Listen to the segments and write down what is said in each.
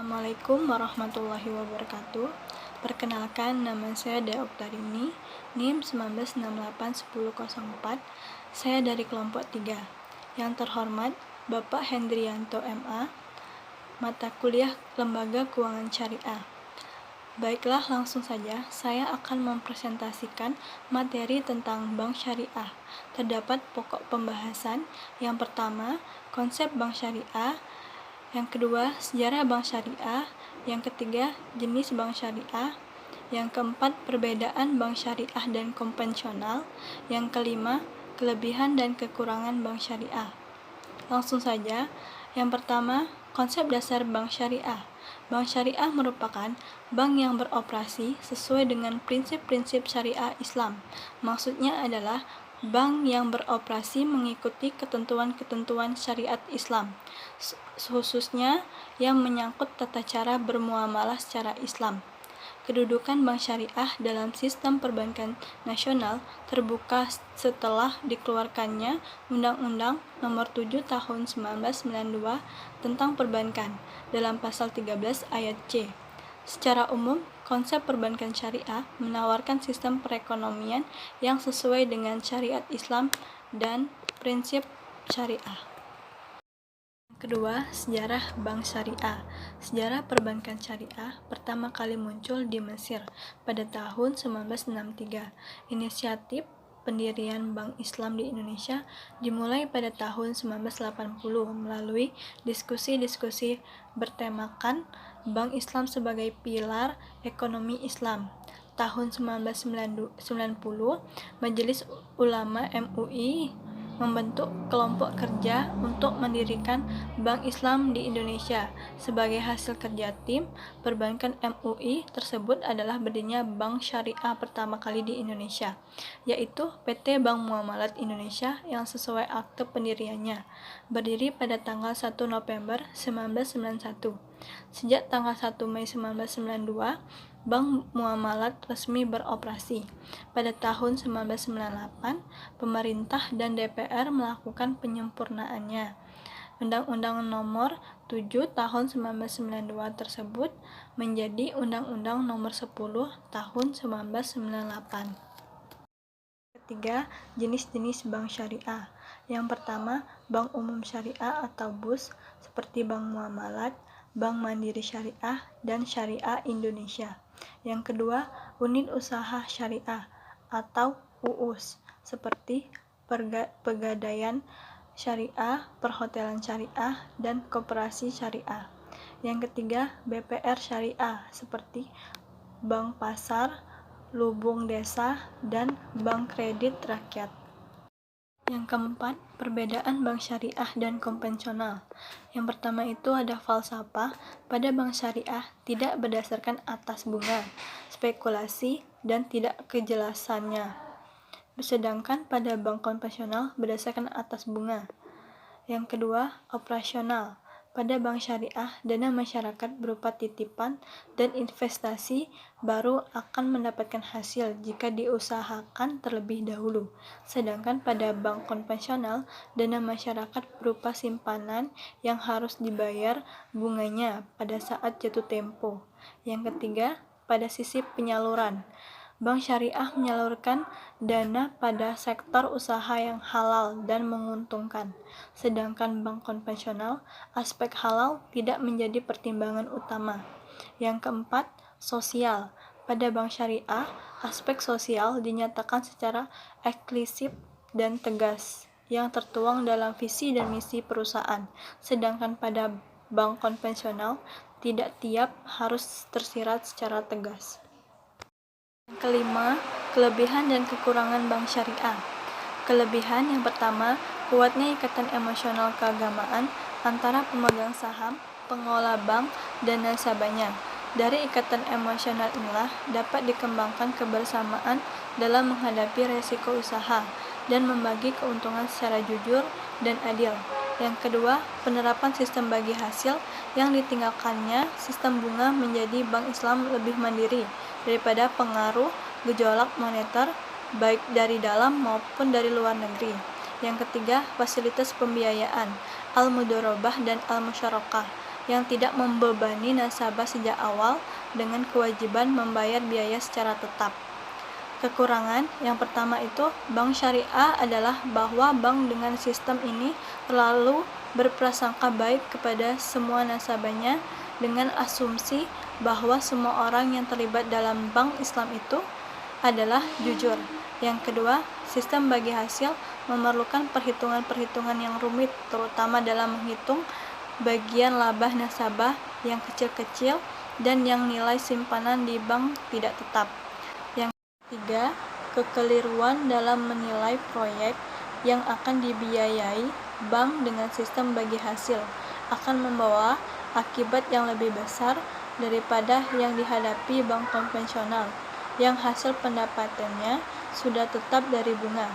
Assalamualaikum warahmatullahi wabarakatuh. Perkenalkan, nama saya Dea Oktarini, NIM 19681004. Saya dari kelompok 3. Yang terhormat Bapak Hendrianto MA, mata kuliah Lembaga Keuangan Syariah. Baiklah, langsung saja saya akan mempresentasikan materi tentang bank syariah. Terdapat pokok pembahasan. Yang pertama, konsep bank syariah. Yang kedua, sejarah bank syariah. Yang ketiga, jenis bank syariah. Yang keempat, perbedaan bank syariah dan konvensional. Yang kelima, kelebihan dan kekurangan bank syariah. Langsung saja. Yang pertama, konsep dasar bank syariah. Bank syariah merupakan bank yang beroperasi sesuai dengan prinsip-prinsip syariah Islam. Maksudnya adalah bank yang beroperasi mengikuti ketentuan-ketentuan syariat Islam, khususnya yang menyangkut tata cara bermuamalah secara Islam. Kedudukan bank syariah dalam sistem perbankan nasional terbuka setelah dikeluarkannya Undang-Undang Nomor 7 Tahun 1992 tentang Perbankan dalam pasal 13 ayat C. Secara umum, konsep perbankan syariah menawarkan sistem perekonomian yang sesuai dengan syariat Islam dan prinsip syariah. Kedua, sejarah bank syariah. Sejarah perbankan syariah pertama kali muncul di Mesir pada tahun 1963. Inisiatif pendirian Bank Islam di Indonesia dimulai pada tahun 1980 melalui diskusi-diskusi bertemakan Bank Islam sebagai pilar ekonomi Islam. Tahun 1990, Majelis Ulama MUI membentuk kelompok kerja untuk mendirikan Bank Islam di Indonesia. Sebagai hasil kerja tim perbankan MUI tersebut adalah berdirinya Bank Syariah pertama kali di Indonesia, yaitu PT Bank Muamalat Indonesia yang sesuai akte pendiriannya, berdiri pada tanggal 1 November 1991. Sejak tanggal 1 Mei 1992, Bank Muamalat resmi beroperasi. Pada tahun 1998, pemerintah dan DPR melakukan penyempurnaannya. Undang-Undang Nomor 7 Tahun 1992 tersebut menjadi Undang-Undang Nomor 10 Tahun 1998. Ketiga, jenis-jenis bank syariah. Yang pertama, bank umum syariah atau BUS seperti Bank Muamalat, Bank Mandiri Syariah, dan Syariah Indonesia. Yang kedua, unit usaha syariah atau UUS seperti Pegadaian Syariah, Perhotelan Syariah, dan Koperasi Syariah. Yang ketiga, BPR Syariah seperti Bank Pasar, Lubung Desa, dan Bank Kredit Rakyat. Yang keempat, perbedaan bank syariah dan konvensional. Yang pertama itu ada falsafah. Pada bank syariah tidak berdasarkan atas bunga, spekulasi, dan tidak kejelasannya. Sedangkan pada bank konvensional berdasarkan atas bunga. Yang kedua, operasional. Pada bank syariah, dana masyarakat berupa titipan dan investasi baru akan mendapatkan hasil jika diusahakan terlebih dahulu. Sedangkan pada bank konvensional, dana masyarakat berupa simpanan yang harus dibayar bunganya pada saat jatuh tempo. Yang ketiga, pada sisi penyaluran. Bank syariah menyalurkan dana pada sektor usaha yang halal dan menguntungkan. Sedangkan bank konvensional, aspek halal tidak menjadi pertimbangan utama. Yang keempat, sosial. Pada bank syariah, aspek sosial dinyatakan secara eksplisit dan tegas yang tertuang dalam visi dan misi perusahaan. Sedangkan pada bank konvensional, tidak tiap harus tersirat secara tegas. Yang kelima, kelebihan dan kekurangan bank syariah. Kelebihan yang pertama, kuatnya ikatan emosional keagamaan antara pemegang saham, pengelola bank, dan nasabahnya. Dari ikatan emosional inilah dapat dikembangkan kebersamaan dalam menghadapi resiko usaha dan membagi keuntungan secara jujur dan adil. Yang kedua, penerapan sistem bagi hasil yang ditinggalkannya sistem bunga menjadi bank Islam lebih mandiri daripada pengaruh gejolak moneter baik dari dalam maupun dari luar negeri. Yang ketiga, fasilitas pembiayaan, al-mudharabah dan al-musyarakah. yang tidak membebani nasabah sejak awal dengan kewajiban membayar biaya secara tetap. Kekurangan yang pertama itu, bank syariah adalah bahwa bank dengan sistem ini terlalu berprasangka baik kepada semua nasabahnya dengan asumsi bahwa semua orang yang terlibat dalam bank Islam itu adalah jujur. Yang kedua, sistem bagi hasil memerlukan perhitungan-perhitungan yang rumit, terutama dalam menghitung bagian laba nasabah yang kecil-kecil dan yang nilai simpanan di bank tidak tetap. Yang ketiga, kekeliruan dalam menilai proyek yang akan dibiayai bank dengan sistem bagi hasil akan membawa akibat yang lebih besar daripada yang dihadapi bank konvensional yang hasil pendapatannya sudah tetap dari bunga.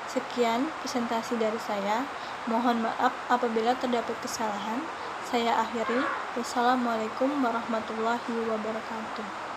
Sekian presentasi dari saya. Mohon maaf apabila terdapat kesalahan. Saya akhiri. Wassalamualaikum warahmatullahi wabarakatuh.